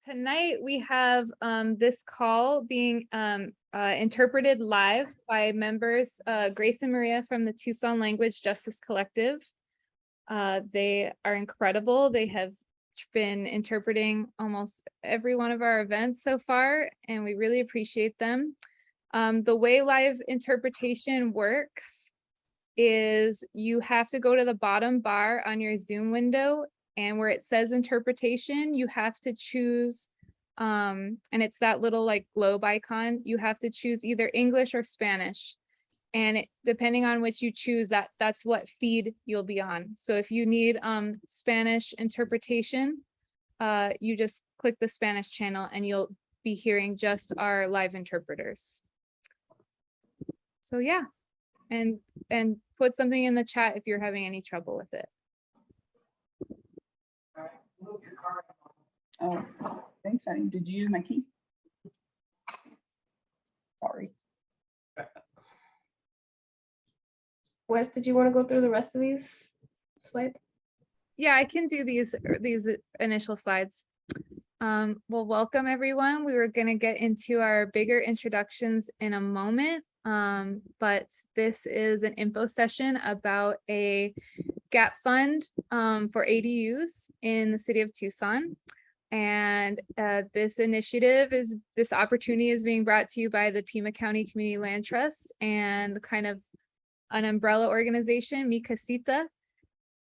tonight we have this call being interpreted live by members Grace and Maria from the Tucson Language Justice Collective. They are incredible. They have been interpreting almost every one of our events so far, and we really appreciate them. The way live interpretation works is you have to go to the bottom bar on your Zoom window, and where it says interpretation, you have to choose, and it's that little like globe icon, you have to choose either English or Spanish. And depending on which you choose, that's what feed you'll be on. So if you need Spanish interpretation, you just click the Spanish channel and you'll be hearing just our live interpreters. So yeah, and put something in the chat if you're having any trouble with it. Oh, thanks, honey. Did you use my key? Sorry. Wes, did you want to go through the rest of these slides? Yeah, I can do these initial slides. Well, welcome everyone. We were going to get into our bigger introductions in a moment, but this is an info session about a gap fund for ADUs in the city of Tucson. And this opportunity is being brought to you by the Pima County Community Land Trust and kind of an umbrella organization, Mi Casita.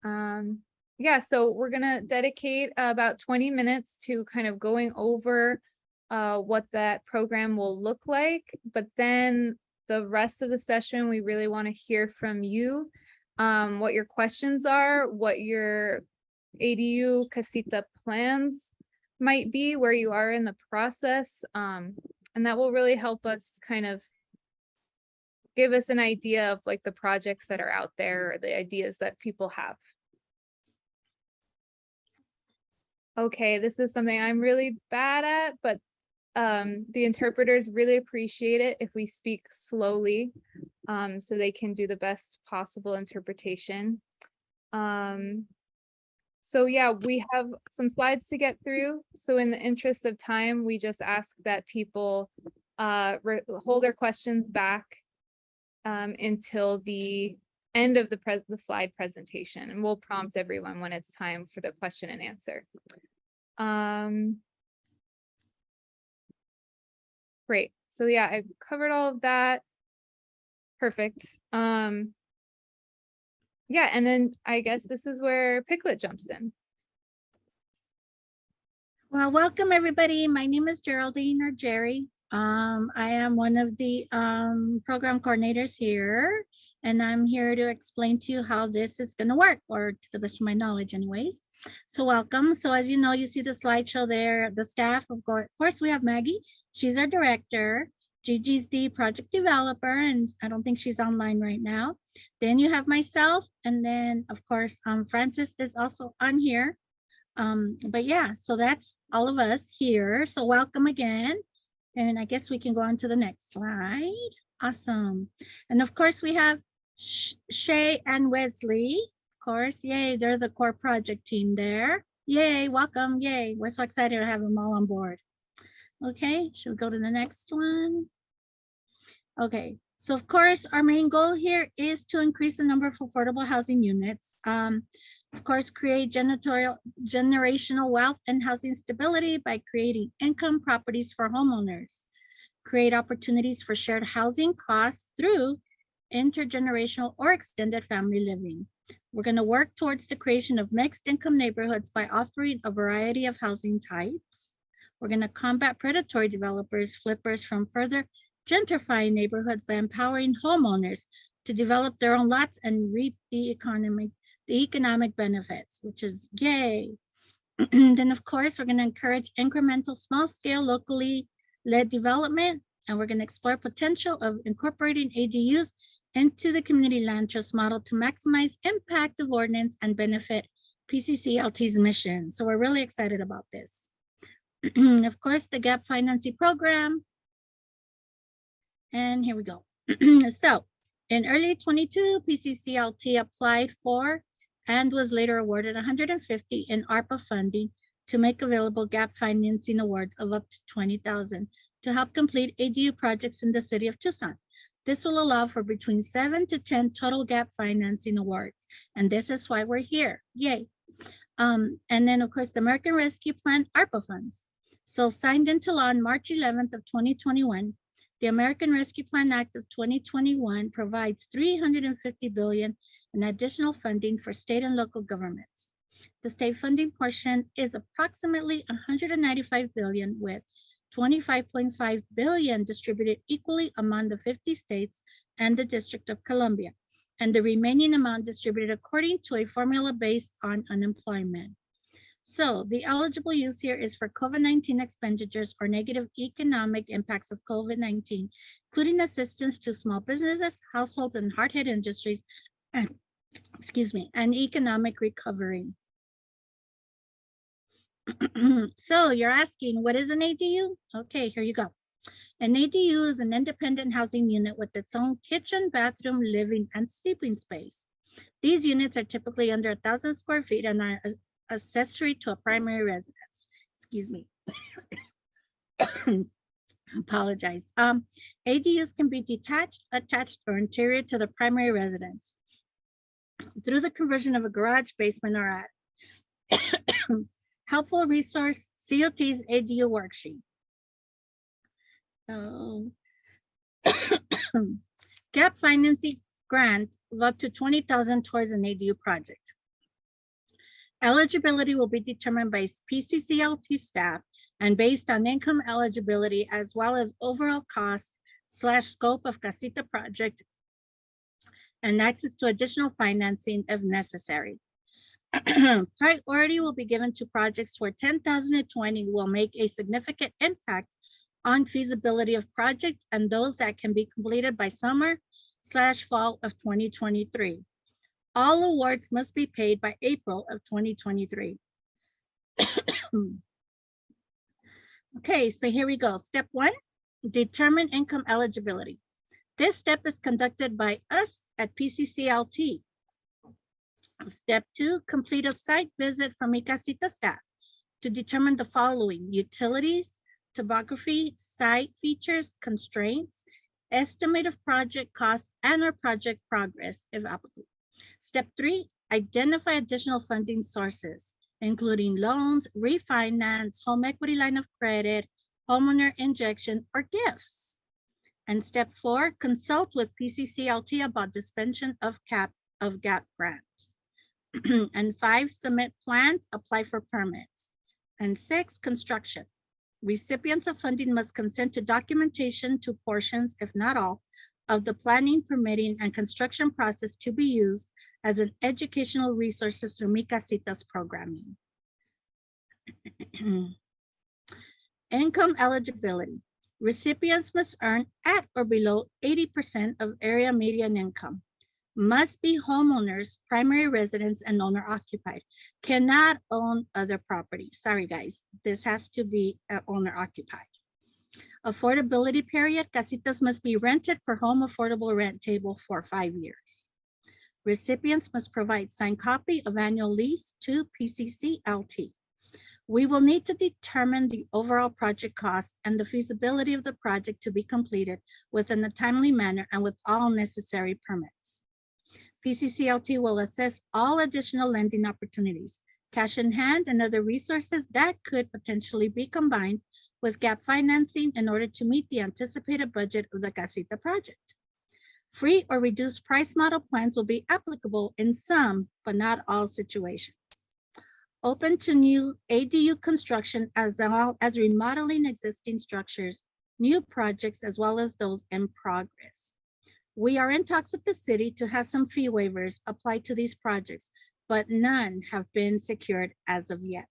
Yeah, so we're gonna dedicate about 20 minutes to kind of going over what that program will look like, but then the rest of the session, we really want to hear from you, what your questions are, what your ADU Casita plans might be, where you are in the process, and that will really help us kind of give us an idea of like the projects that are out there or the ideas that people have. Okay, this is something I'm really bad at, but the interpreters really appreciate it if we speak slowly, so they can do the best possible interpretation. So yeah, we have some slides to get through. So in the interest of time, we just ask that people hold their questions back until the end of the slide presentation, and we'll prompt everyone when it's time for the question and answer. Great. So yeah, I've covered all of that. Perfect. Yeah, and then I guess this is where Piglet jumps in. Well, welcome everybody. My name is Geraldine or Jerry. I am one of the program coordinators here, and I'm here to explain to you how this is going to work, or to the best of my knowledge anyways. So welcome. So as you know, you see the slideshow there, the staff, of course, we have Maggie. She's our director. Gigi's the project developer, and I don't think she's online right now. Then you have myself, and then of course, Francis is also on here. But yeah, so that's all of us here. So welcome again. And I guess we can go on to the next slide. Awesome. And of course we have Shay and Wesley. Of course, yay, they're the core project team there. Yay, welcome, yay. We're so excited to have them all on board. Okay, should we go to the next one? Okay, so of course, our main goal here is to increase the number of affordable housing units. Of course, create generational wealth and housing stability by creating income properties for homeowners. Create opportunities for shared housing costs through intergenerational or extended family living. We're going to work towards the creation of mixed income neighborhoods by offering a variety of housing types. We're going to combat predatory developers, flippers from further gentrifying neighborhoods by empowering homeowners to develop their own lots and reap the economic benefits, which is yay. Then of course, we're going to encourage incremental, small scale, locally led development, and we're going to explore potential of incorporating ADUs into the community land trust model to maximize impact of ordinance and benefit PCCLT's mission. So we're really excited about this. Of course, the gap financing program. And here we go. So in early 22, PCCLT applied for and was later awarded $150 in ARPA funding to make available gap financing awards of up to $20,000 to help complete ADU projects in the city of Tucson. This will allow for between 7 to 10 total gap financing awards. And this is why we're here. Yay. And then of course, the American Rescue Plan ARPA funds. So signed into law on March 11th of 2021, the American Rescue Plan Act of 2021 provides $350 billion in additional funding for state and local governments. The state funding portion is approximately $195 billion, with $25.5 billion distributed equally among the 50 states and the District of Columbia, and the remaining amount distributed according to a formula based on unemployment. So the eligible use here is for COVID-19 expenditures or negative economic impacts of COVID-19, including assistance to small businesses, households, and hard-hit industries, and, and economic recovery. So you're asking, what is an ADU? Okay, here you go. An ADU is an independent housing unit with its own kitchen, bathroom, living, and sleeping space. These units are typically under 1,000 square feet and are accessory to a primary residence. Excuse me. Apologize. ADUs can be detached, attached, or interior to the primary residence through the conversion of a garage, basement, or attic. Helpful resource, COT's ADU worksheet. So, gap financing grant of up to $20,000 towards an ADU project. Eligibility will be determined by PCCLT staff and based on income eligibility as well as overall cost / scope of Casita project and access to additional financing if necessary. Priority will be given to projects where 10,000 to 20 will make a significant impact on feasibility of project and those that can be completed by summer / fall of 2023. All awards must be paid by April of 2023. Okay, so here we go. Step 1, determine income eligibility. This step is conducted by us at PCCLT. Step 2, complete a site visit from Casita staff to determine the following: utilities, topography, site features, constraints, estimate of project costs, and or project progress if applicable. Step 3, identify additional funding sources, including loans, refinance, home equity line of credit, homeowner injection, or gifts. And step 4, consult with PCCLT about suspension of GAP grant. And 5, submit plans, apply for permits. And 6, construction. Recipients of funding must consent to documentation to portions, if not all, of the planning, permitting, and construction process to be used as an educational resources through Mi Casita's programming. Income eligibility. Recipients must earn at or below 80% of area median income. Must be homeowners, primary residence, and owner occupied. Cannot own other property. Sorry, guys. This has to be owner occupied. Affordability period. Casitas must be rented per home affordable rent table for 5 years. Recipients must provide signed copy of annual lease to PCCLT. We will need to determine the overall project cost and the feasibility of the project to be completed within a timely manner and with all necessary permits. PCCLT will assess all additional lending opportunities, cash in hand, and other resources that could potentially be combined with gap financing in order to meet the anticipated budget of the Casita project. Free or reduced price model plans will be applicable in some, but not all situations. Open to new ADU construction as well as remodeling existing structures, new projects, as well as those in progress. We are in talks with the city to have some fee waivers applied to these projects, but none have been secured as of yet.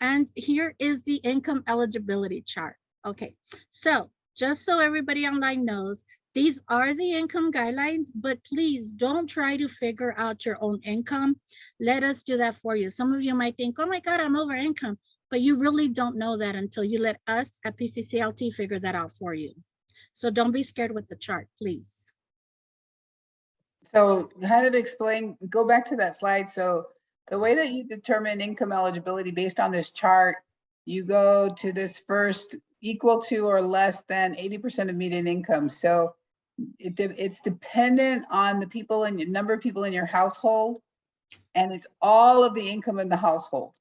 And here is the income eligibility chart. Okay, so just so everybody online knows, these are the income guidelines, but please don't try to figure out your own income. Let us do that for you. Some of you might think, oh my God, I'm over income, but you really don't know that until you let us at PCCLT figure that out for you. So don't be scared with the chart, please. So how did it explain, go back to that slide. So The way that you determine income eligibility based on this chart, you go to this first equal to or less than 80% of median income. So it's dependent on the people and number of people in your household, and it's all of the income in the household.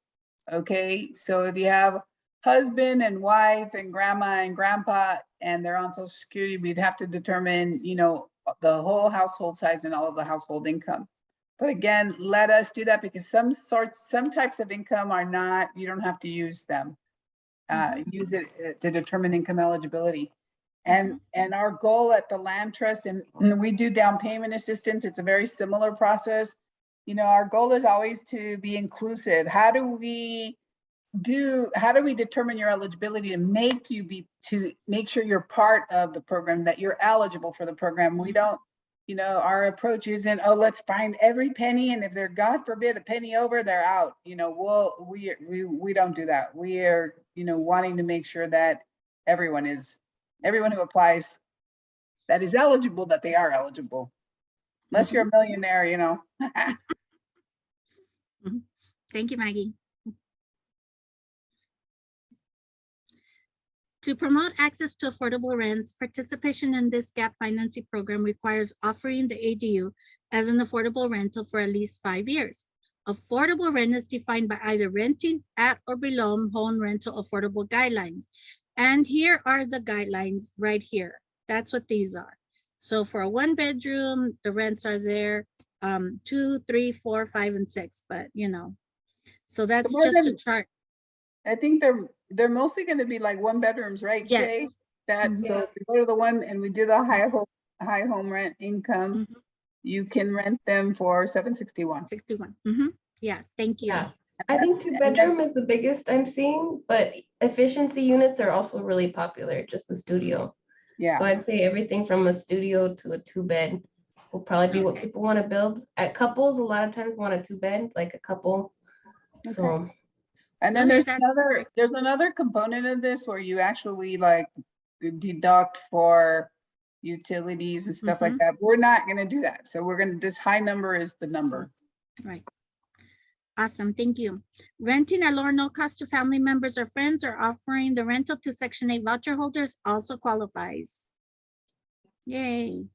Okay, so if you have husband and wife and grandma and grandpa and they're on Social Security, we'd have to determine, you know, the whole household size and all of the household income. But again, let us do that because some types of income are not, you don't have to use them. Use it to determine income eligibility. And our goal at the Land Trust, and we do down payment assistance, it's a very similar process. You know, our goal is always to be inclusive. How do we determine your eligibility to make sure you're part of the program, that you're eligible for the program? We don't, you know, our approach isn't, oh, let's find every penny, and if they're, God forbid, a penny over, they're out. You know, we don't do that. We are, you know, wanting to make sure that everyone who applies that is eligible, that they are eligible. Unless you're a millionaire, you know. Thank you, Maggie. To promote access to affordable rents, participation in this gap financing program requires offering the ADU as an affordable rental for at least 5 years. Affordable rent is defined by either renting at or below home rental affordable guidelines. And here are the guidelines right here. That's what these are. So for a 1-bedroom, the rents are there, 2, 3, 4, 5, and 6, but you know, so that's just a chart. I think they're mostly going to be like 1-bedrooms, right? Yes. Shay? That Mhm. So if we go to the one and we do the high home rent income, you can rent them for $761. 61. Yeah, thank you. Yeah. I think 2-bedroom is the biggest I'm seeing, but efficiency units are also really popular, just the studio. Yeah. So I'd say everything from a studio to a 2-bed will probably be what people want to build. At couples, a lot of times want a 2-bed, like a couple. So. And then Okay, there's another component of this where you actually like deduct for utilities and stuff like that. We're not going to do that. So this high number is the number. Right. Awesome, thank you. Renting at low or no cost to family members or friends, or offering the rental to Section 8 voucher holders also qualifies. Yay.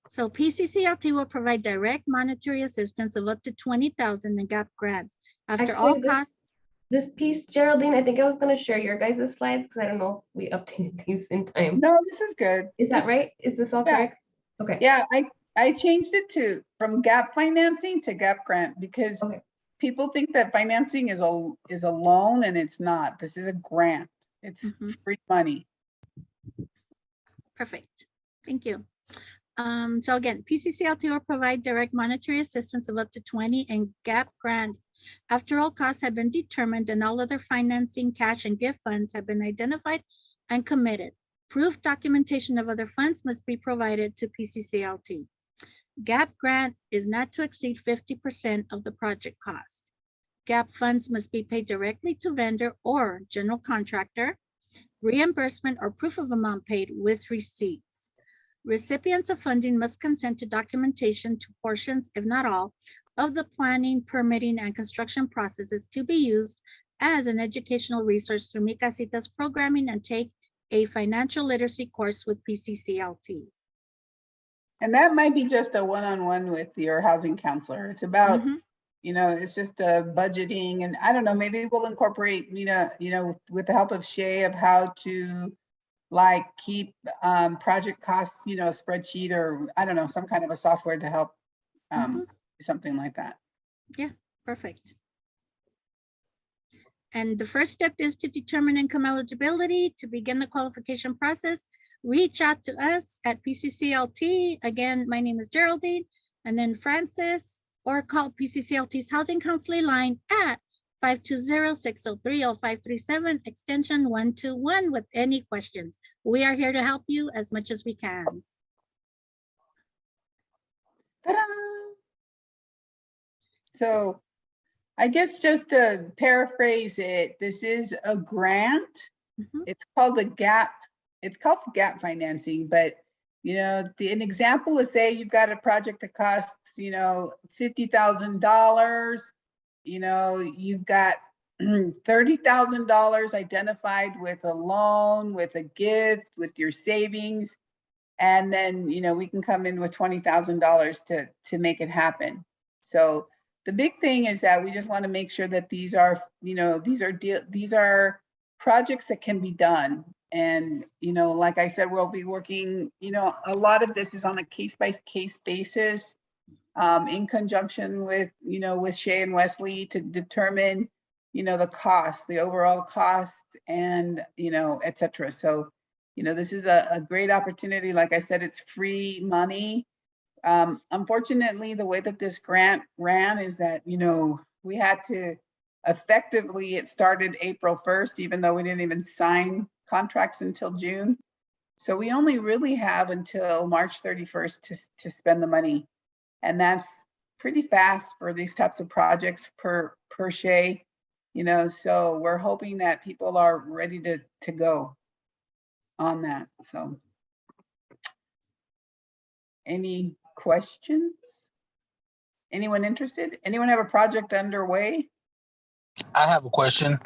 So PCCLT will provide direct monetary assistance of up to $20,000 in GAP grant. After all costs. This piece, Geraldine, I think I was going to share your guys' slides because I don't know if we updated these in time. No, this is good. Is that right? Is this all correct? Okay. Yeah, I changed it from gap financing to gap grant because people think that financing is a loan, and it's not. This is a grant. It's free money. Perfect. Thank you. So again, PCCLT will provide direct monetary assistance of up to 20 in GAP grant after all costs have been determined and all other financing, cash, and gift funds have been identified and committed. Proof documentation of other funds must be provided to PCCLT. GAP grant is not to exceed 50% of the project cost. GAP funds must be paid directly to vendor or general contractor. Reimbursement or proof of amount paid with receipts. Recipients of funding must consent to documentation to portions, if not all, of the planning, permitting, and construction processes to be used as an educational resource through Mi Casitas programming and take a financial literacy course with PCCLT. And that might be just a one-on-one with your housing counselor. It's about, you know, it's just budgeting, and I don't know, maybe we'll incorporate, you know, with the help of Shay, of how to like keep project costs, you know, a spreadsheet, or I don't know, some kind of a software to help do something like that. Yeah, perfect. And the first step is to determine income eligibility. To begin the qualification process, reach out to us at PCCLT. Again, my name is Geraldine, and then Francis, or call PCCLT's housing counseling line at 520-603-0537, extension 121 with any questions. We are here to help you as much as we can. Ta-da! So I guess just to paraphrase it, this is a grant. It's called the GAP. It's called GAP financing, but you know, an example is, say you've got a project that costs you know, $50,000, you know, you've got $30,000 identified with a loan, with a gift, with your savings. And then, you know, we can come in with $20,000 to make it happen. So the big thing is that we just want to make sure that these are, you know, these are projects that can be done. And, you know, like I said, we'll be working, you know, a lot of this is on a case-by-case basis, in conjunction with, you know, with Shay and Wesley to determine, you know, the cost, the overall cost, and, you know, et cetera. So, you know, this is a great opportunity. Like I said, it's free money. Unfortunately, the way that this grant ran is that, you know, we had to effectively, it started April 1st, even though we didn't even sign contracts until June. So we only really have until March 31st to spend the money. And that's pretty fast for these types of projects per Shay, you know, so we're hoping that people are ready to go on that. So any questions? Anyone interested? Anyone have a project underway? I have a question.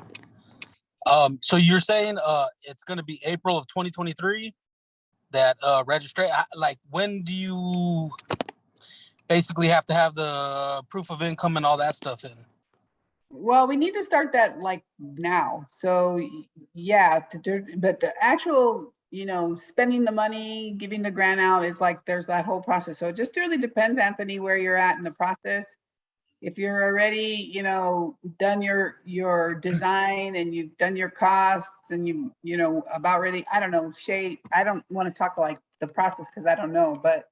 So you're saying it's going to be April of 2023 that register. Like, when do you basically have to have the proof of income and all that stuff in? Well, we need to start that like now. So yeah, but the actual, you know, spending the money, giving the grant out is like, there's that whole process. So it just really depends, Anthony, where you're at in the process. If you're already, you know, done your design and you've done your costs and you know, about ready, I don't know, Shay, I don't want to talk like the process because I don't know, but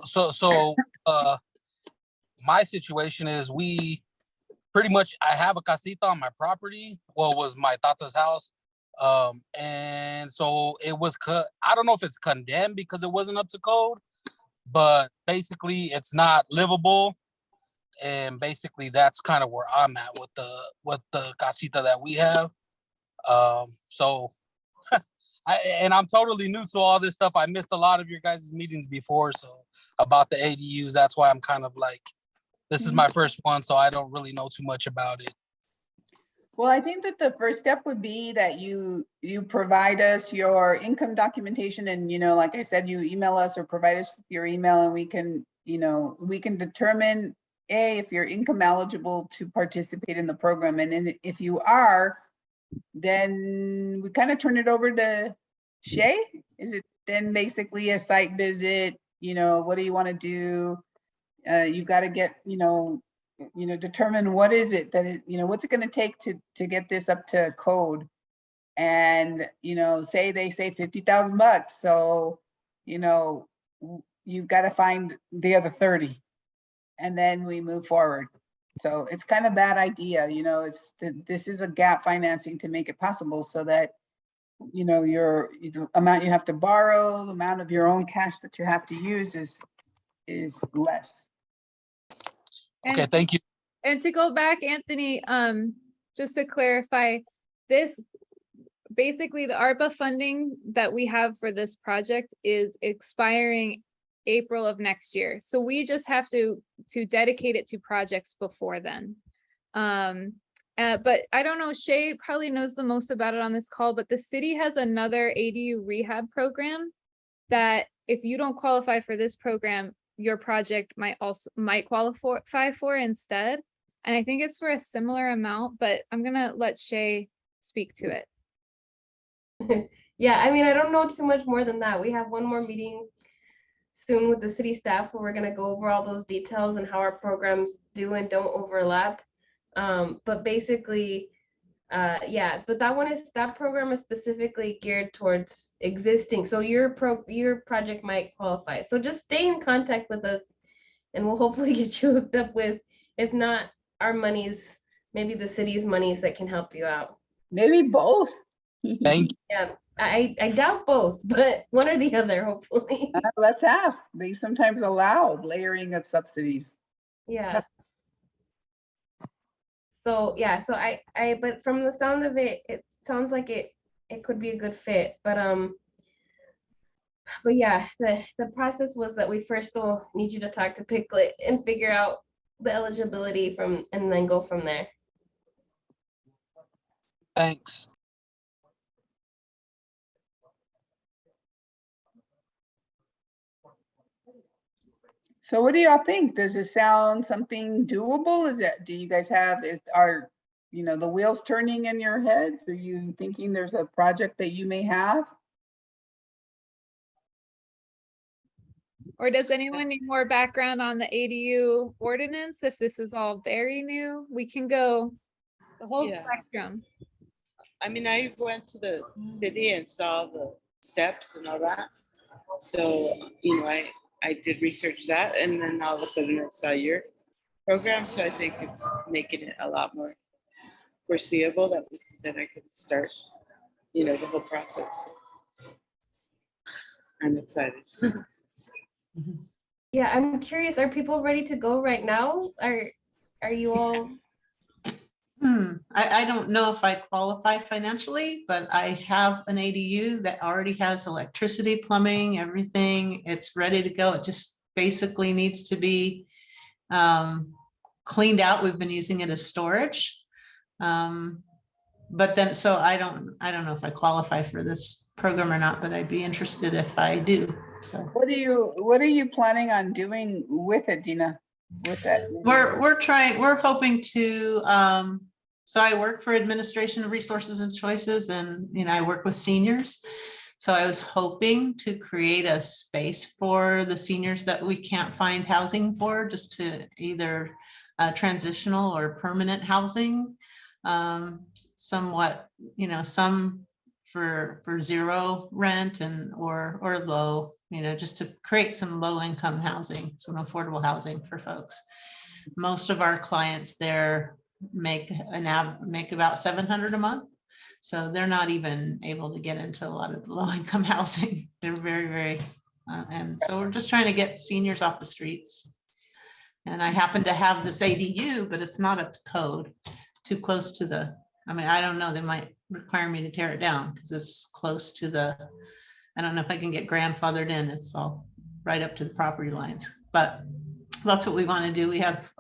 So my situation is we pretty much, I have a casita on my property. Well, it was my tata's house. And so it was, I don't know if it's condemned because it wasn't up to code, but basically it's not livable. And basically that's kind of where I'm at with the casita that we have. So I'm totally new to all this stuff. I missed a lot of your guys' meetings before. So about the ADUs, that's why I'm kind of like, this is my first one, so I don't really know too much about it. well, I think that the first step would be that you provide us your income documentation, and, you know, like I said, you email us or provide us your email, and we can, you know, we can determine if you're income eligible to participate in the program. And then if you are, then we kind of turn it over to Shay. Is it then basically a site visit? You know, what do you want to do? You got to get, you know, determine what is it that it, you know, what's it going to take to get this up to code. And, you know, say they say $50,000. So, you know, you've got to find the other 30, and then we move forward. So it's kind of that idea, you know, this is a gap financing to make it possible so that, you know, the amount you have to borrow, the amount of your own cash that you have to use is less. Okay, And- thank you. And to go back, Anthony, just to clarify, this, basically the ARPA funding that we have for this project is expiring April of next year. So we just have to dedicate it to projects before then. But I don't know, Shay probably knows the most about it on this call, but the city has another ADU rehab program that if you don't qualify for this program, your project might qualify for instead. And I think it's for a similar amount, but I'm gonna let Shay speak to it. Yeah, I mean, I don't know too much more than that. We have one more meeting soon with the city staff where we're gonna go over all those details and how our programs do and don't overlap. But basically, yeah, but that program is specifically geared towards existing. So your project might qualify. So just stay in contact with us and we'll hopefully get you hooked up with, if not our monies, maybe the city's monies that can help you out. Maybe both. Thank you. Yeah, I doubt both, but one or the other, hopefully. Let's ask. They sometimes allow layering of subsidies. Yeah. So yeah, so but from the sound of it sounds like it could be a good fit. But but yeah, the process was that we first will need you to talk to Piclet and figure out the eligibility from, and then go from there. Thanks. So what do y'all think? Does it sound something doable? Is it, do you guys have, are, the wheels turning in your heads? Are you thinking there's a project that you may have? Or does anyone need more background on the ADU ordinance? If this is all very new, we can go the whole Yeah. spectrum. I mean, I went to the city and saw the steps and all that. So, I did research that, and then all of a sudden I saw your program. So I think it's making it a lot more foreseeable that I could start, the whole process. I'm excited. Yeah, I'm curious, are people ready to go right now? Are you all? I don't know if I qualify financially, but I have an ADU that already has electricity, plumbing, everything. It's ready to go. It just basically needs to be cleaned out. We've been using it as storage. But then, so I don't know if I qualify for this program or not, but I'd be interested if I do. So What are you planning on doing with it, Dina? With that? we're hoping to, so I work for Administration of Resources and Choices, and, I work with seniors. So I was hoping to create a space for the seniors that we can't find housing for, just to either transitional or permanent housing. Somewhat, some for zero rent or low, just to create some low income housing, some affordable housing for folks. Most of our clients there make about $700 a month. So they're not even able to get into a lot of the low income housing. They're very, very, and so we're just trying to get seniors off the streets. And I happen to have this ADU, but it's not up to code, too close to I don't know, they might require me to tear it down because it's close to I don't know if I can get grandfathered in. It's all right up to the property lines, but that's what we want to do. We have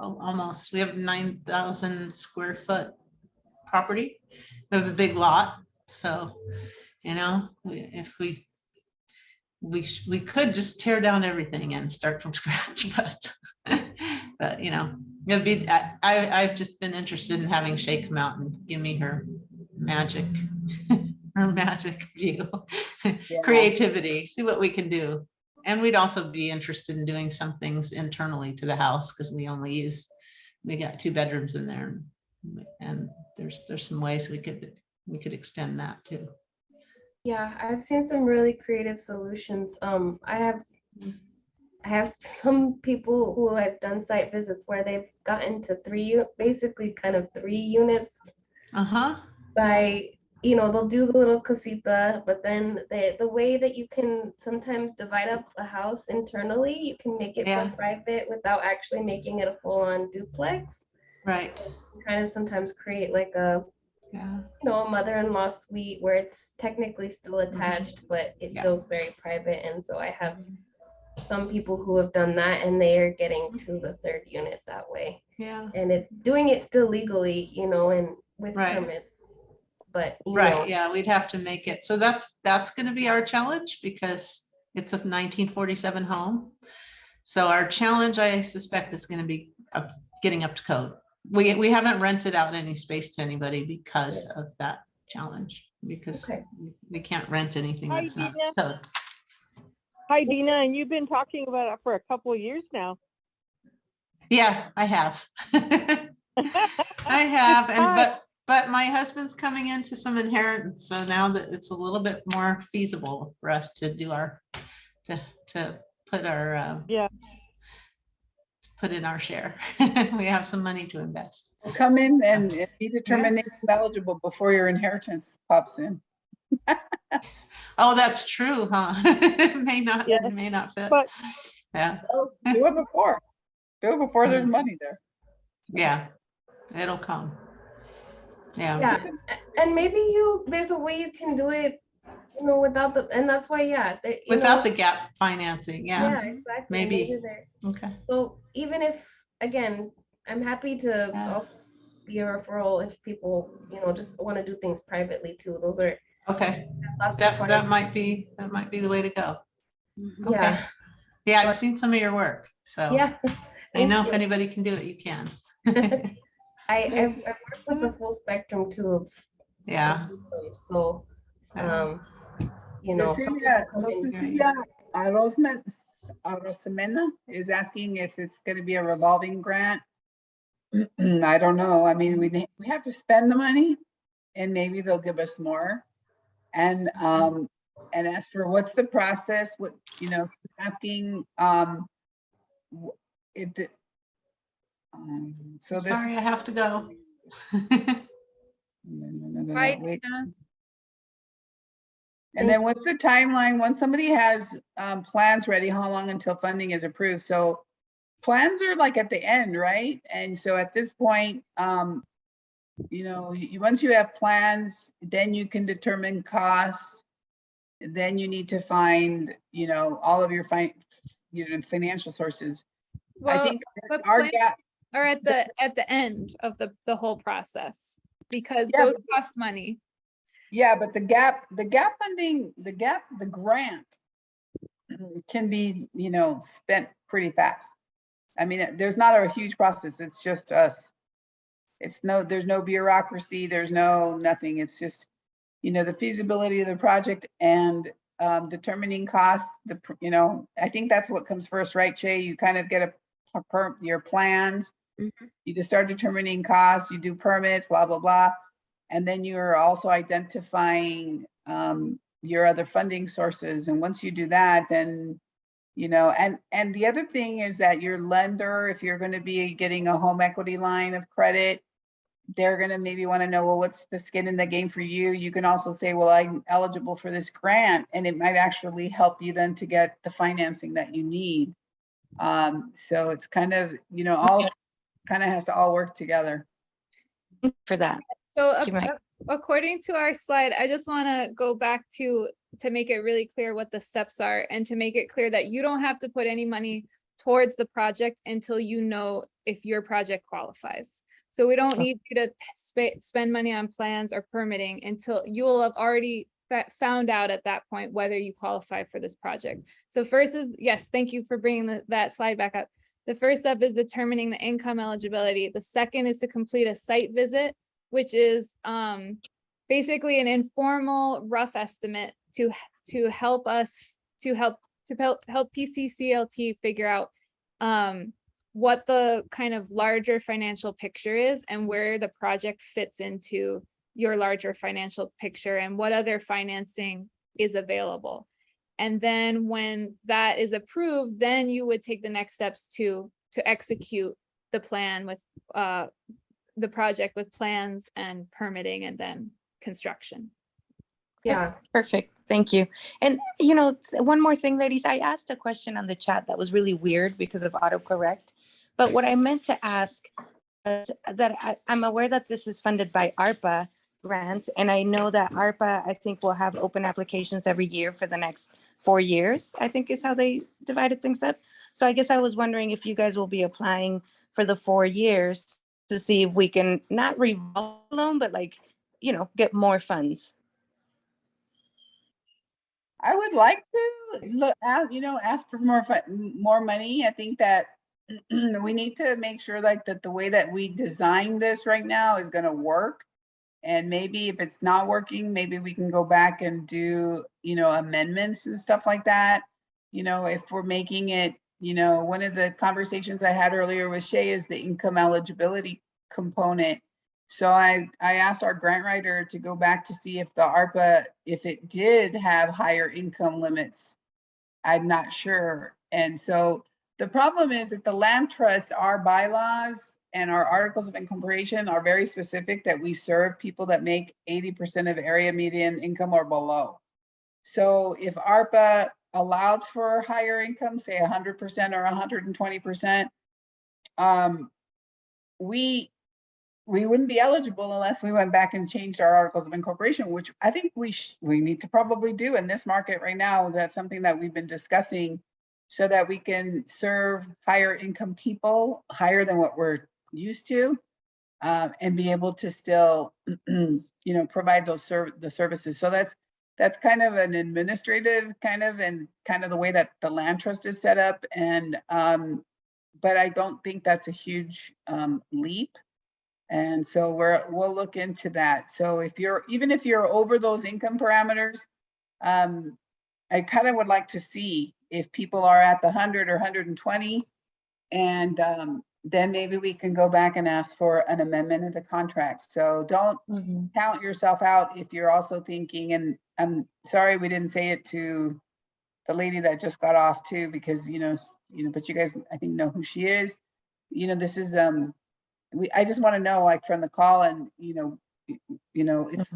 we have 9,000 square foot property. We have a big lot. So, if we could just tear down everything and start from scratch, but it'd be, I've just been interested in having Shay come out and give me her magic view, creativity, see what we can do. And we'd also be interested in doing some things internally to the house, because we got 2 bedrooms in there, and there's some ways we could extend that too. Yeah, I've seen some really creative solutions. I have some people who have done site visits where they've gotten to 3 units by, they'll do the little casita, but then the way that you can sometimes divide up a house internally, you can make it feel private without actually making it a full-on duplex. Right. Kind of sometimes create like a mother-in-law suite where it's technically still attached, but it feels very private. And so I have some people who have done that, and they are getting to the 3rd unit that way. Yeah. And doing it still legally, and with permits. But yeah, we'd have to make it. So that's going to be our challenge, because it's a 1947 home. So our challenge, I suspect, is going to be getting up to code. We haven't rented out any space to anybody because of that challenge, because we can't rent anything that's not code. Hi, Dina, and you've been talking about it for a couple of years now. Yeah, I have. I have, but my husband's coming into some inheritance, so now that it's a little bit more feasible for us to do to put our put in our share. We have some money to invest. Come in and be determined eligible before your inheritance pops in. Oh, that's true, huh? It may not fit. But Do it before. There's money there. Yeah, it'll come. Yeah. And maybe there's a way you can do it you know, without the, and that's why, yeah. Without the gap financing, Yeah, yeah, exactly. maybe. There. Okay, So even if, again, I'm happy to Yeah. also be a referral if people, you know, just want to do things privately too. Those are okay, lots of that fun. might be the way to go. Mhm. Okay, Yeah, yeah, I've But- seen some of your work, so yeah. I know Thank if you. anybody can do it, you can. I've worked with the full spectrum too of Yeah, systems. So, yeah. you know, some people Cecilia, come so in. Cecilia Arosemena is asking if it's gonna be a revolving grant. I don't know. I mean, we have to spend the money and maybe they'll give us more. And as for what's the process, what, you know, asking, it, so this. Sorry, I have to go. No, Bye, wait. Dina. And then what's the timeline? Once somebody has plans ready, how long until funding is approved? So plans are like at the end, right? And so at this point, you know, once you have plans, then you can determine costs. Then you need to find, you know, all of your financial sources. I Well, think the our plan- gap, Or at the end of the whole process, because Yeah, those cost money. yeah, but the gap funding, the grant can be, you know, spent pretty fast. I mean, there's not a huge process. It's just us. There's no bureaucracy. There's no nothing. It's just, you know, the feasibility of the project and determining costs. You know, I think that's what comes first, right, Che? You kind of get your plans. Mhm. You just start determining costs. You do permits, blah blah blah, and then you're also identifying your other funding sources. And once you do that, then you know, and the other thing is that your lender, if you're going to be getting a home equity line of credit, they're going to maybe want to know, well, what's the skin in the game for you? You can also say, well, I'm eligible for this grant, and it might actually help you then to get the financing that you need. So it's kind of, you know, all kind of has to all work together. For that. So You might- according to our slide, I just want to go back to make it really clear what the steps are and to make it clear that you don't have to put any money towards the project until you know if your project qualifies. So we don't need you to spend money on plans or permitting until you will have already found out at that point whether you qualify for this project. So first is, yes, thank you for bringing that slide back up. The first step is determining the income eligibility. The second is to complete a site visit, which is basically an informal rough estimate to help PCCLT figure out what the kind of larger financial picture is and where the project fits into your larger financial picture and what other financing is available. And then when that is approved, then you would take the next steps to execute the plan with the project with plans and permitting and then construction. Yeah. Perfect. Thank you. And you know, one more thing, ladies, I asked a question on the chat that was really weird because of autocorrect. But what I meant to ask is that I'm aware that this is funded by ARPA grant. And I know that ARPA, I think, will have open applications every year for the next 4 years, I think is how they divided things up. So I guess I was wondering if you guys will be applying for the 4 years to see if we can not revolve loan, but like, you know, get more funds. I would like to look at, you know, ask for more money. I think that we need to make sure like that the way that we design this right now is going to work. And maybe if it's not working, maybe we can go back and do, you know, amendments and stuff like that. You know, if we're making it, you know, one of the conversations I had earlier with Shay is the income eligibility component. So I asked our grant writer to go back to see if the ARPA, if it did have higher income limits. I'm not sure. And so the problem is that the land trust, our bylaws and our articles of incorporation are very specific that we serve people that make 80% of area median income or below. So if ARPA allowed for higher income, say 100% or 120%, we wouldn't be eligible unless we went back and changed our articles of incorporation, which I think we need to probably do in this market right now. That's something that we've been discussing so that we can serve higher income people, higher than what we're used to, and be able to still, provide those the services. So that's kind of an administrative and kind of the way that the land trust is set up. And, but I don't think that's a huge leap. And so we'll look into that. So even if you're over those income parameters, I kind of would like to see if people are at the 100 or 120, and then maybe we can go back and ask for an amendment of the contract. So don't count yourself out if you're also thinking, and I'm sorry we didn't say it to the lady that just got off too, because but you guys I think know who she is. This is I just want to know, like, from the call, and it's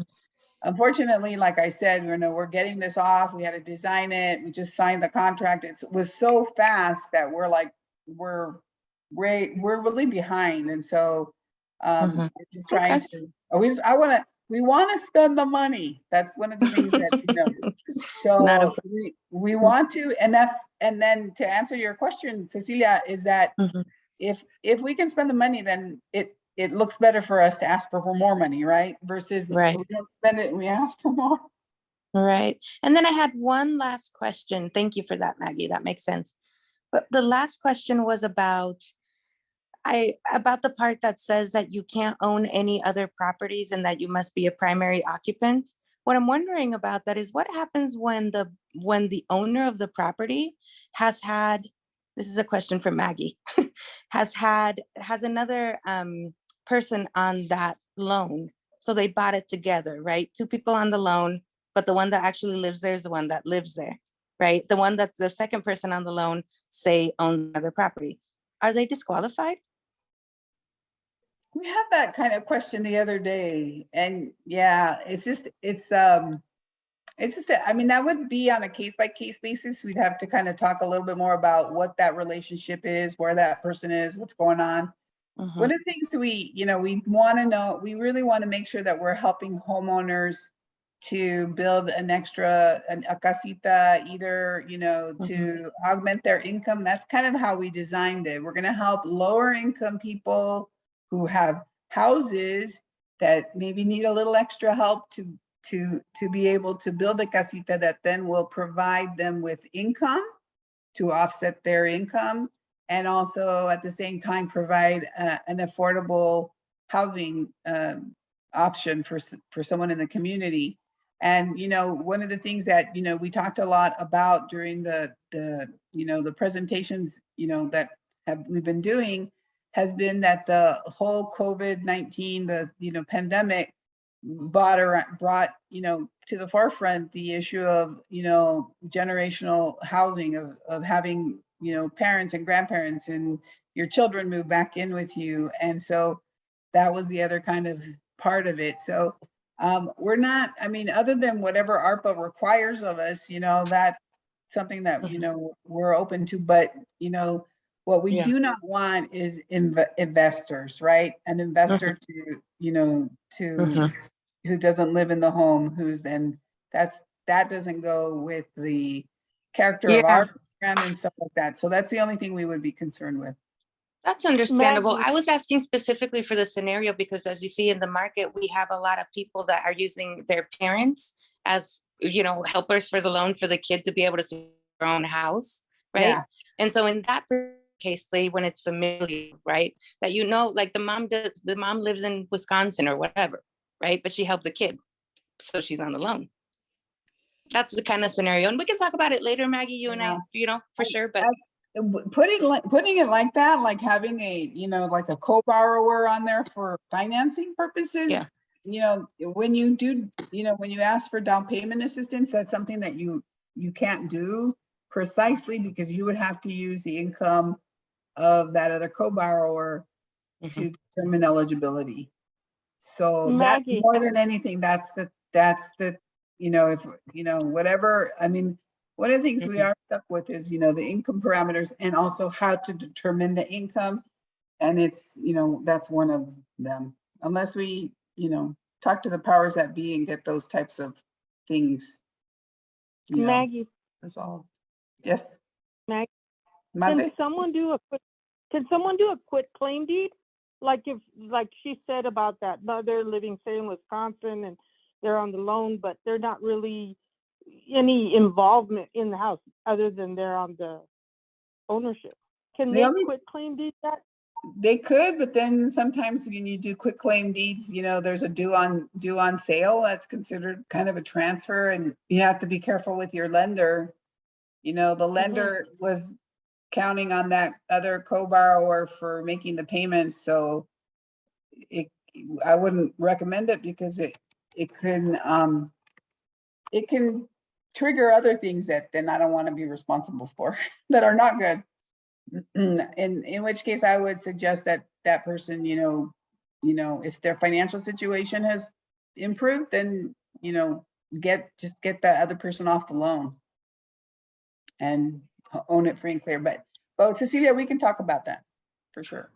unfortunately, like I said, we're getting this off. We had to design it. We just signed the contract. It was so fast that we're really behind. And so we're just trying to, we want to spend the money. That's one of the things that, so we want to, and then to answer your question, Cecilia, is that if we can spend the money, then it looks better for us to ask for more money, right? Versus we don't spend it and we ask for more. Right. And then I had one last question. Thank you for that, Maggie. That makes sense. But the last question was about the part that says that you can't own any other properties and that you must be a primary occupant. What I'm wondering about that is what happens when the owner of the property has had, this is a question for Maggie, has another person on that loan. So they bought it together, right? Two people on the loan, but the one that actually lives there is the one that lives there, right? The one that's the second person on the loan, say, owns another property. Are they disqualified? We had that kind of question the other day, and yeah, I mean, that would be on a case-by-case basis. We'd have to kind of talk a little bit more about what that relationship is, where that person is, what's going on. One of the things that we want to know, we really want to make sure that we're helping homeowners to build a casita, either, to augment their income. That's kind of how we designed it. We're going to help lower income people who have houses that maybe need a little extra help to be able to build a casita that then will provide them with income to offset their income, and also at the same time provide an affordable housing option for someone in the community. And one of the things that we talked a lot about during the presentations that we've been doing has been that the whole COVID-19, the pandemic brought to the forefront the issue of generational housing, of having parents and grandparents and your children move back in with you. And so that was the other kind of part of it. So we're not, I mean, other than whatever ARPA requires of us, that's something that we're open to. But what we do not want is investors, right? An investor who doesn't live in the home, who's then that doesn't go with the character of our program and stuff like that. So that's the only thing we would be concerned with. That's understandable. Maggie. I was asking specifically for the scenario because, as you see in the market, we have a lot of people that are using their parents as, helpers for the loan for the kid to be able to see their own house, right? Yeah. And so in that case, when it's familiar, right, that like the mom lives in Wisconsin or whatever, right? But she helped the kid, so she's on the loan. That's the kind of scenario, and we can talk about it later, Maggie. You and I, for sure. But putting it like that, like having a like a co-borrower on there for financing purposes. Yeah. When you do, when you ask for down payment assistance, that's something that you can't do precisely because you would have to use the income of that other co-borrower to determine eligibility. So that Maggie. more than anything, that's the if whatever, I mean, one of the things we are stuck with is the income parameters and also how to determine the income, and it's that's one of them. unless we, talk to the powers that be and get those types of things, Maggie, resolved. Yes. Mag- Mate? can someone do a quit claim deed? Like she said about that, no, they're living, say, in Wisconsin and they're on the loan, but they're not really any involvement in the house other than they're on the ownership. Can The they only- quit claim deed that? They could, but then sometimes when you do quick claim deeds, there's a due on sale. That's considered kind of a transfer, and you have to be careful with your lender. The lender was counting on that other co-borrower for making the payments, so I wouldn't recommend it because it can trigger other things that then I don't want to be responsible for that are not good. In which case I would suggest that that person, if their financial situation has improved, then, just get that other person off the loan and own it free and clear. But Cecilia, we can talk about that for sure.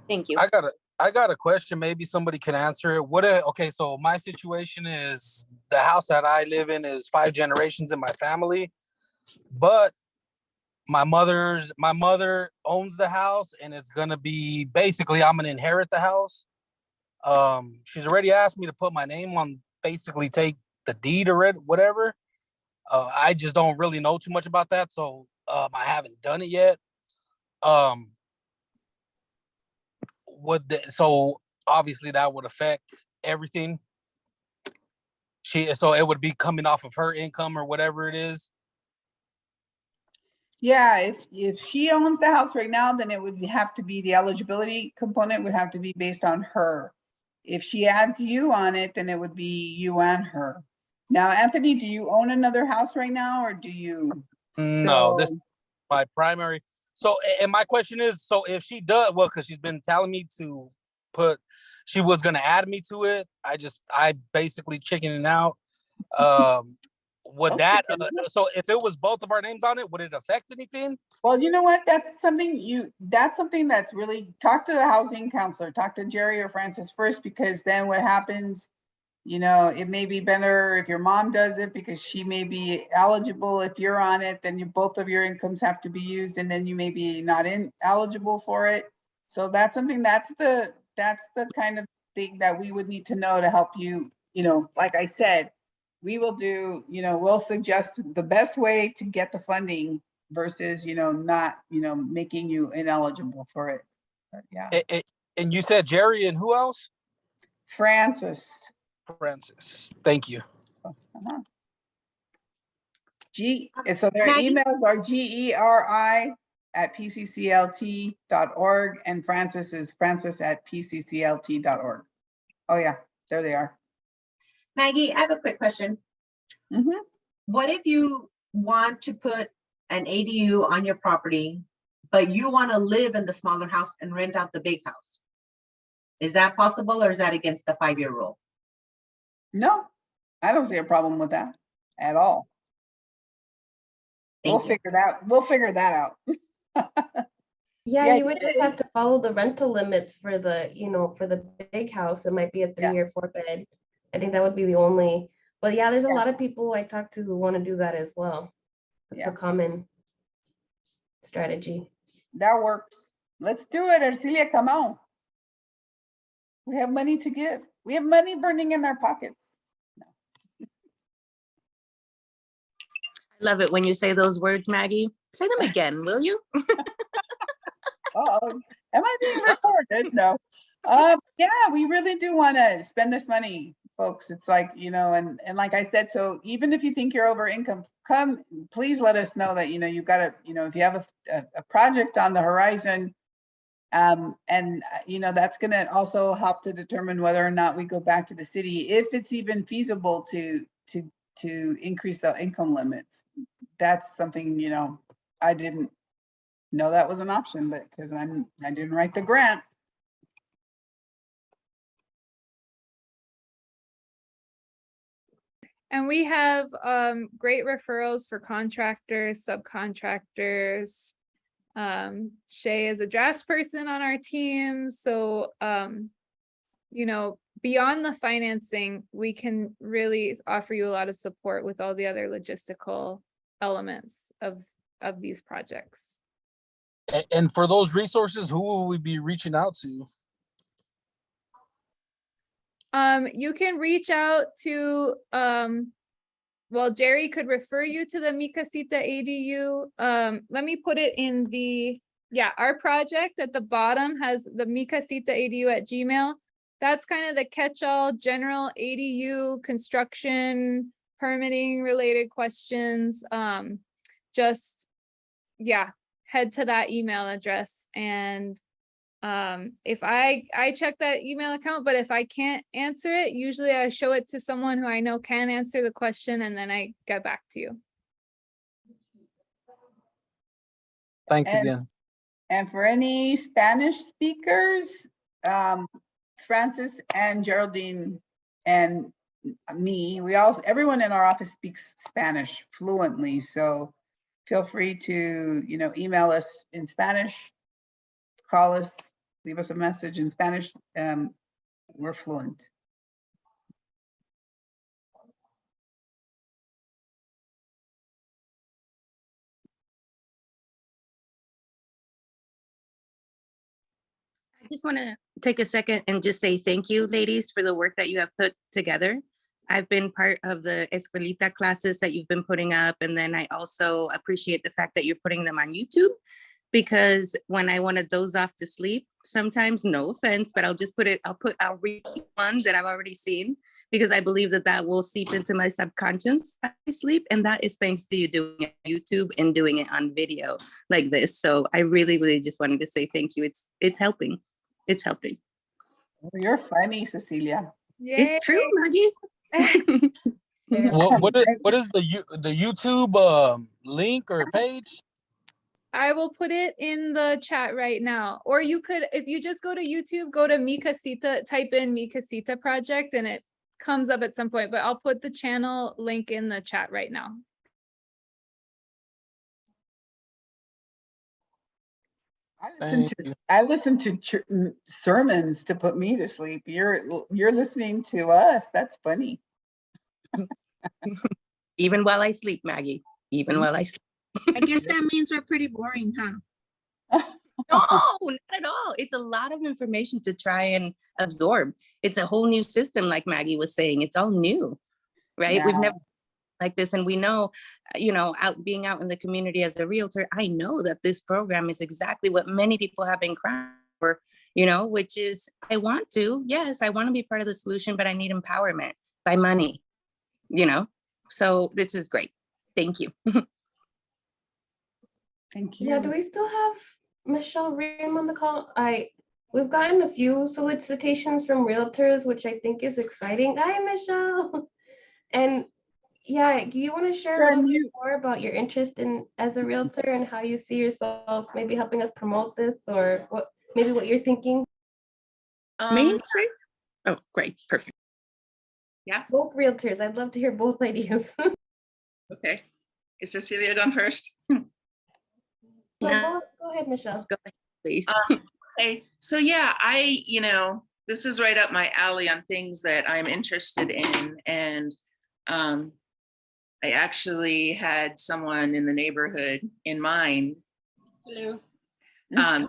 Thank you. I got a question. Maybe somebody can answer it. Okay, so my situation is the house that I live in is 5 generations in my family, but my mother owns the house, and it's gonna be basically I'm gonna inherit the house. She's already asked me to put my name on, basically take the deed or whatever. I just don't really know too much about that, so I haven't done it yet. So obviously that would affect everything. So it would be coming off of her income or whatever it is. Yeah, if she owns the house right now, then it would have to be the eligibility component would have to be based on her. If she adds you on it, then it would be you and her. Now, Anthony, do you own another house right now, or do you? No, this still- is my primary. So, and my question is, so if she does, well, because she's been telling me to she was gonna add me to it. I basically chickening out. Would that, so if it was both of our names on it, would it affect anything? Well, you know what? That's something that's really, talk to the housing counselor, talk to Jerry or Francis first, because then what happens, it may be better if your mom does it because she may be eligible. If you're on it, then both of your incomes have to be used, and then you may be not eligible for it. So that's something, that's the kind of thing that we would need to know to help you, like I said, we will do, we'll suggest the best way to get the funding versus, not, making you ineligible for it. But yeah. And you said Jerry and who else? Francis. Thank you. Uh-huh. And so their Maggie? emails are geri@pcclt.org, and Francis is francis@pcclt.org. Oh yeah, there they are. Maggie, I have a quick question. Mhm. What if you want to put an ADU on your property, but you want to live in the smaller house and rent out the big house? Is that possible, or is that against the 5-year rule? No, I don't see a problem with that at all. We'll Thank you. figure that out. Yeah, Yeah, you would just have to follow the rental limits for the, for the big house. It might be a 3 or 4 bed. I think that would be the only, but yeah, there's a lot of people I talk to who want to do that as well. It's a common strategy. That works. Let's do it, Ercilia, come on. We have money to give. We have money burning in our pockets. I love it when you say those words, Maggie. Say them again, will you? Uh-oh, am I being recorded? No. Yeah, we really do want to spend this money, folks. It's like, and like I said, so even if you think you're over income, please let us know that, you've got to, if you have a project on the horizon, and that's going to also help to determine whether or not we go back to the city, if it's even feasible to increase the income limits. That's something, I didn't know that was an option, but because I didn't write the grant. And we have great referrals for contractors, subcontractors. Shay is a drafts person on our team, so you know, beyond the financing, we can really offer you a lot of support with all the other logistical elements of these projects. And for those resources, who will we be reaching out to? You can reach out to, well, Jerry could refer you to the Mi Casita ADU. Let me put it in the, yeah, our project at the bottom has the Mi Casita ADU at Gmail. That's kind of the catch-all general ADU construction, permitting related questions. Just, yeah, head to that email address, and if I check that email account, but if I can't answer it, usually I show it to someone who I know can answer the question, and then I get back to you. Thanks And- again. And for any Spanish speakers, Francis and Geraldine and me, everyone in our office speaks Spanish fluently. So feel free to, email us in Spanish, call us, leave us a message in Spanish. We're fluent. I just want to take a second and just say thank you, ladies, for the work that you have put together. I've been part of the Escuelita classes that you've been putting up. And then I also appreciate the fact that you're putting them on YouTube, because when I want to doze off to sleep, sometimes, no offense, but I'll read one that I've already seen, because I believe that will seep into my subconscious as I sleep. And that is thanks to you doing it on YouTube and doing it on video like this. So I really, really just wanted to say thank you. It's helping. It's helping. You're funny, Cecilia. It's true, Maggie. What is the YouTube link or page? I will put it in the chat right now. Or you could, if you just go to YouTube, go to Mi Casita, type in Mi Casita project, and it comes up at some point, but I'll put the channel link in the chat right now. I listen to sermons to put me to sleep. You're listening to us. That's funny. Even while I sleep, Maggie, even while I sleep. I guess that means we're pretty boring, huh? No, not at all. It's a lot of information to try and absorb. It's a whole new system, like Maggie was saying. It's all new, right? We've Yeah. never like this, and we know, being out in the community as a realtor, I know that this program is exactly what many people have been crying for, which is, I want to be part of the solution, but I need empowerment by money, so this is great. Thank you. Thank you. Yeah, do we still have Michelle Ream on the call? We've gotten a few solicitations from realtors, which I think is exciting. Hi, Michelle. And yeah, do you want to share a little bit more about your interest as a realtor and how you see yourself maybe helping us promote this, or what you're thinking? Me? Oh, great. Perfect. Both realtors. I'd love to hear both ideas. Okay. Is Cecilia done first? So go ahead, Michelle. Go ahead, please. Okay, so yeah, this is right up my alley on things that I'm interested in. And I actually had someone in the neighborhood in mind. Hello.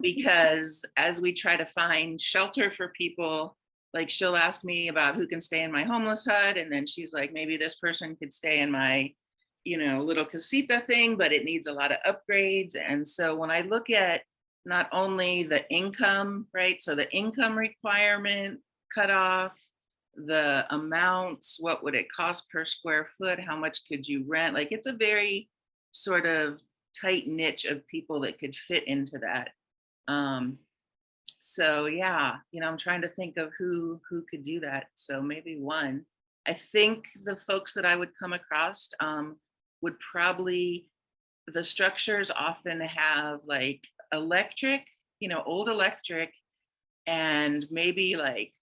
Because as we try to find shelter for people, like she'll ask me about who can stay in my homeless hut. And then she's like, maybe this person could stay in my little casita thing, but it needs a lot of upgrades. And so when I look at not only the income, right? So the income requirement cutoff, the amounts, what would it cost per square foot? How much could you rent? Like, it's a very sort of tight niche of people that could fit into that. So yeah, I'm trying to think of who could do that. So maybe one. I think the folks that I would come across would probably, the structures often have like electric, old electric, and maybe like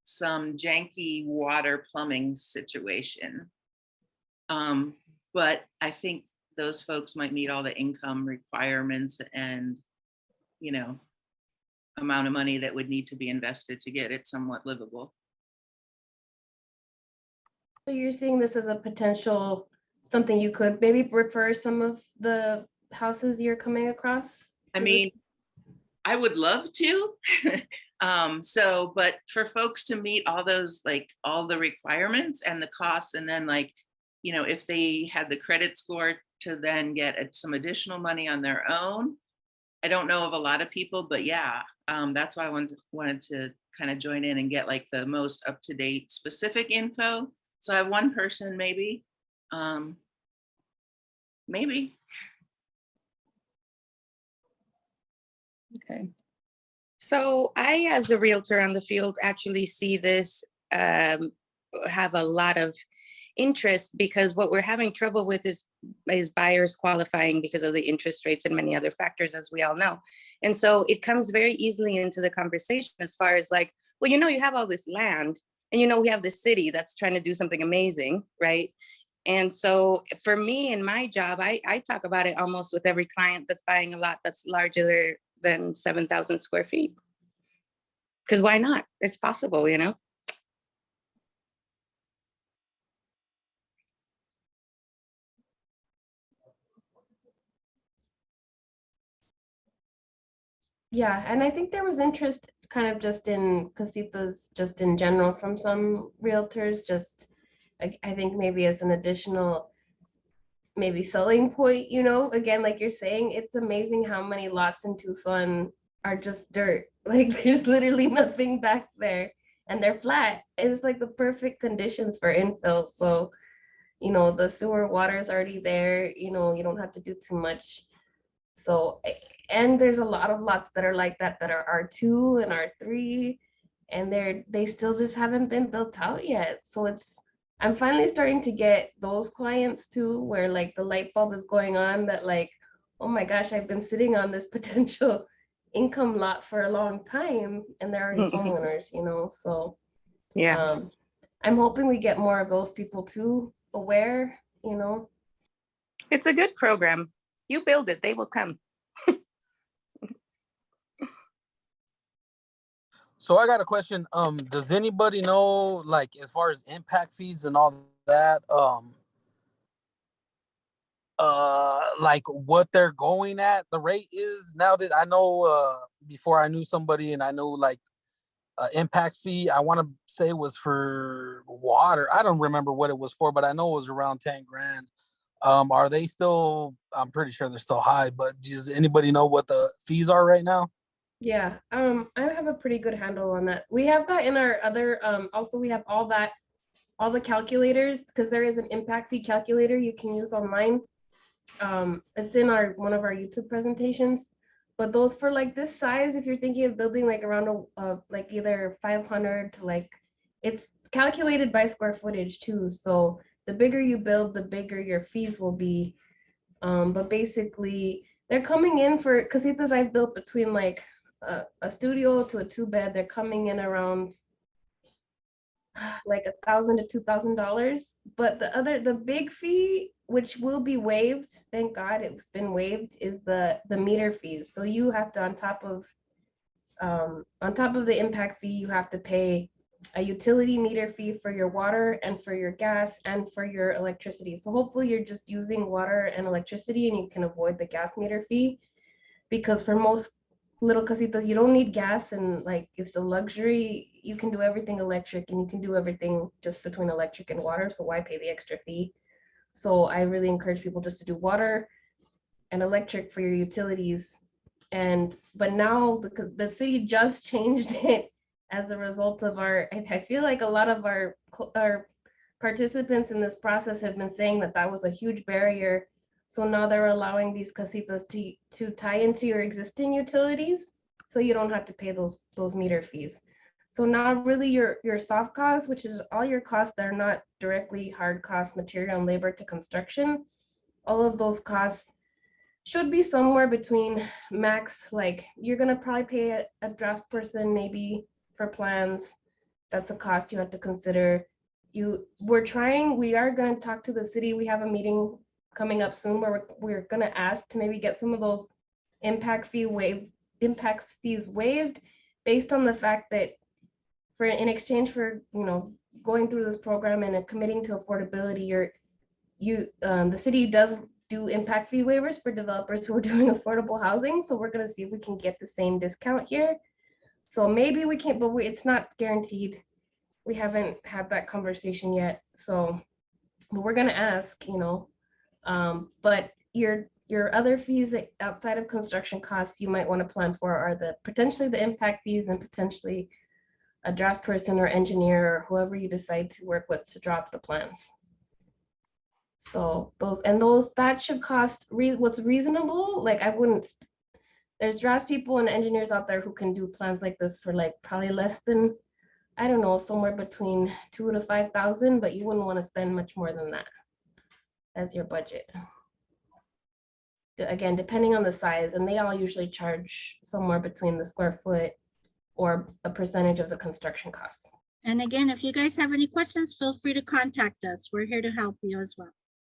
some janky water plumbing situation. But I think those folks might meet all the income requirements and, amount of money that would need to be invested to get it somewhat livable. So you're seeing this as a potential, something you could maybe refer some of the houses you're coming across? I to this? mean, I would love to. So, but for folks to meet all those, like all the requirements and the costs, and then like, you know, if they had the credit score to then get some additional money on their own. I don't know of a lot of people, but yeah, that's why I wanted to kind of join in and get like the most up-to-date specific info. So I have one person maybe, maybe. Okay. So I, as a realtor on the field, actually see this have a lot of interest, because what we're having trouble with is buyers qualifying because of the interest rates and many other factors, as we all know. And so it comes very easily into the conversation as far as like, well, you know, you have all this land, and you know, we have the city that's trying to do something amazing, right? And so for me in my job, I talk about it almost with every client that's buying a lot that's larger than 7,000 square feet. Because why not? It's possible, you know? Yeah, and I think there was interest kind of just in casitas, just in general from some realtors, just I think maybe as an additional maybe selling point, you know, again, like you're saying, it's amazing how many lots in Tucson are just dirt. Like there's literally nothing back there and they're flat. It's like the perfect conditions for infill. So, you know, the sewer water is already there, you know, you don't have to do too much. So, and there's a lot of lots that are like that are R2 and R3, and they still just haven't been built out yet. So I'm finally starting to get those clients too, where like the light bulb is going on that like, oh my gosh, I've been sitting on this potential income lot for a long time, and they're already homeowners, you know. So Yeah. I'm hoping we get more of those people too aware, you know. It's a good program. You build it, they will come. So I got a question. Does anybody know, like, as far as impact fees and all that, like what they're going at, the rate is now? That I know, before I knew somebody and I know like impact fee, I want to say was for water. I don't remember what it was for, but I know it was around 10 grand. Are they still, I'm pretty sure they're still high, but does anybody know what the fees are right now? Yeah, I have a pretty good handle on that. We have that in our other, also we have all the calculators, because there is an impact fee calculator you can use online. It's in one of our YouTube presentations, but those for like this size, if you're thinking of building like around like either 500 to like, it's calculated by square footage too. So the bigger you build, the bigger your fees will be. But basically they're coming in for casitas I've built between like a studio to a 2-bed, they're coming in around like $1,000 to $2,000. But the big fee, which will be waived, thank God it's been waived, is the meter fees. So you have to, on top of the impact fee, you have to pay a utility meter fee for your water and for your gas and for your electricity. So hopefully you're just using water and electricity and you can avoid the gas meter fee, because for most little casitas, you don't need gas, and like it's a luxury. You can do everything electric, and you can do everything just between electric and water. So why pay the extra fee? So I really encourage people just to do water and electric for your utilities. But now the city just changed it as a result of I feel like a lot of our participants in this process have been saying that was a huge barrier. So now they're allowing these casitas to tie into your existing utilities, so you don't have to pay those meter fees. So now really your soft costs, which is all your costs that are not directly hard costs, material and labor to construction, all of those costs should be somewhere between max, like you're gonna probably pay a draft person maybe for plans. That's a cost you have to consider. We are gonna talk to the city. We have a meeting coming up soon where we're gonna ask to maybe get some of those impact fee impacts fees waived based on the fact that in exchange for, you know, going through this program and committing to affordability, the city does do impact fee waivers for developers who are doing affordable housing. So we're gonna see if we can get the same discount here. So maybe we can't, but it's not guaranteed. We haven't had that conversation yet. So, but we're gonna ask, you know, but your other fees that outside of construction costs you might want to plan for are potentially the impact fees and potentially a draftsperson or engineer or whoever you decide to work with to drop the plans. So that should cost what's reasonable. Like there's drafts people and engineers out there who can do plans like this for like probably less than, I don't know, somewhere between 2,000 to 5,000, but you wouldn't want to spend much more than that as your budget. Again, depending on the size, and they all usually charge somewhere between the square foot or a percentage of the construction costs. And again, if you guys have any questions, feel free to contact us. We're here to help you as well.